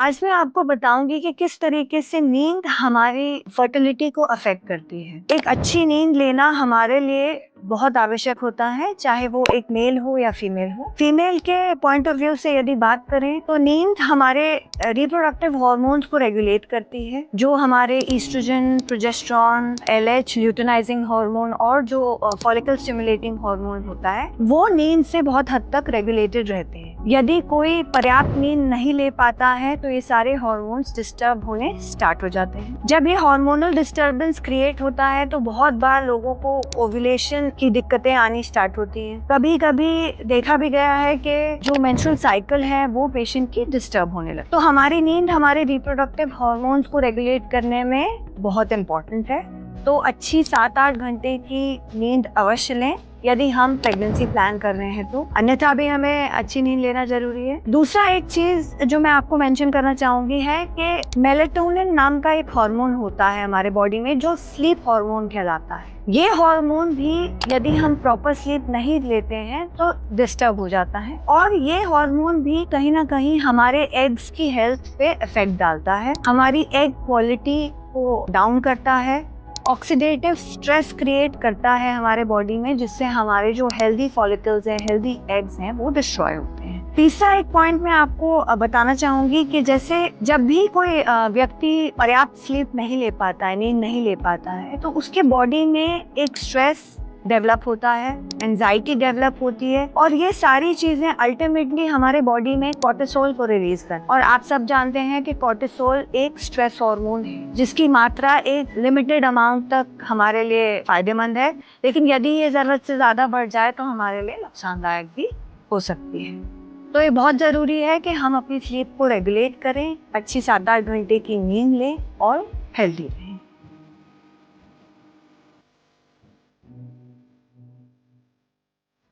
आज मैं आपको बताऊंगी कि किस तरीके से नींद हमारी फर्टिलिटी को अफेक्ट करती है। एक अच्छी नींद लेना हमारे लिए बहुत आवश्यक होता है, चाहे वो एक मेल हो या फीमेल हो। फीमेल के पॉइंट ऑफ व्यू से यदि बात करें तो नींद हमारे रिप्रोडक्टिव हार्मोन्स को रेगुलेट करती है, जो हमारे oestrogen, progesterone, LH luteinising hormone और जो फॉलिकल स्टिमुलेटिंग हार्मोन होता है वो नींद से बहुत हद तक रेगुलेटेड रहते हैं। यदि कोई पर्याप्त नींद नहीं ले पाता है तो ये सारे हार्मोन्स डिस्टर्ब होने स्टार्ट हो जाते हैं। जब ये हार्मोनल डिस्टर्बेंस क्रिएट होता है तो बहुत बार लोगों को ओव्यूलेशन की दिक्कतें आनी स्टार्ट होती हैं। कभी कभी देखा भी गया है कि जो मेंस्ट्रुअल साइकिल है वो पेशेंट की डिस्टर्ब होने लगती है। तो हमारी नींद हमारे रिप्रोडक्टिव हार्मोन्स को रेगुलेट करने में बहुत इंपॉर्टेंट है। तो अच्छी 7-8 घंटे की नींद अवश्य लें यदि हम प्रेगनेंसी प्लान कर रहे हैं तो, अन्यथा भी हमें अच्छी नींद लेना जरूरी है। दूसरा एक चीज जो मैं आपको मेंशन करना चाहूंगी है कि मेलेटोनिन नाम का एक हार्मोन होता है हमारे बॉडी में जो स्लीप हार्मोन कहलाता है। ये हार्मोन भी यदि हम प्रॉपर स्लीप नहीं लेते हैं तो डिस्टर्ब हो जाता है, और ये हार्मोन भी कहीं ना कहीं हमारे एग्स की हेल्थ पे इफेक्ट डालता है, हमारी एग क्वालिटी को डाउन करता है, ऑक्सीडेटिव स्ट्रेस क्रिएट करता है हमारे बॉडी में, जिससे हमारे जो हेल्दी फॉलिकल्स हैं, हेल्दी एग्स हैं, वो डिस्ट्रॉय होते हैं। तीसरा एक पॉइंट मैं आपको बताना चाहूंगी कि जैसे जब भी कोई व्यक्ति पर्याप्त स्लीप नहीं ले पाता है, नींद नहीं ले पाता है, तो उसके बॉडी में एक स्ट्रेस डेवलप होता है, एंजाइटी डेवलप होती है, और ये सारी चीजें अल्टीमेटली हमारे बॉडी में कोर्टिसोल को रिलीज करती है। और आप सब जानते हैं कि कोर्टिसोल एक स्ट्रेस हार्मोन है जिसकी मात्रा एक लिमिटेड अमाउंट तक हमारे लिए फायदेमंद है, लेकिन यदि ये जरूरत से ज्यादा बढ़ जाए तो हमारे लिए नुकसानदायक भी हो सकती है। तो ये बहुत जरूरी है कि हम अपनी स्लीप को रेगुलेट करें, अच्छी 7-8 घंटे की नींद लें और हेल्दी रहें।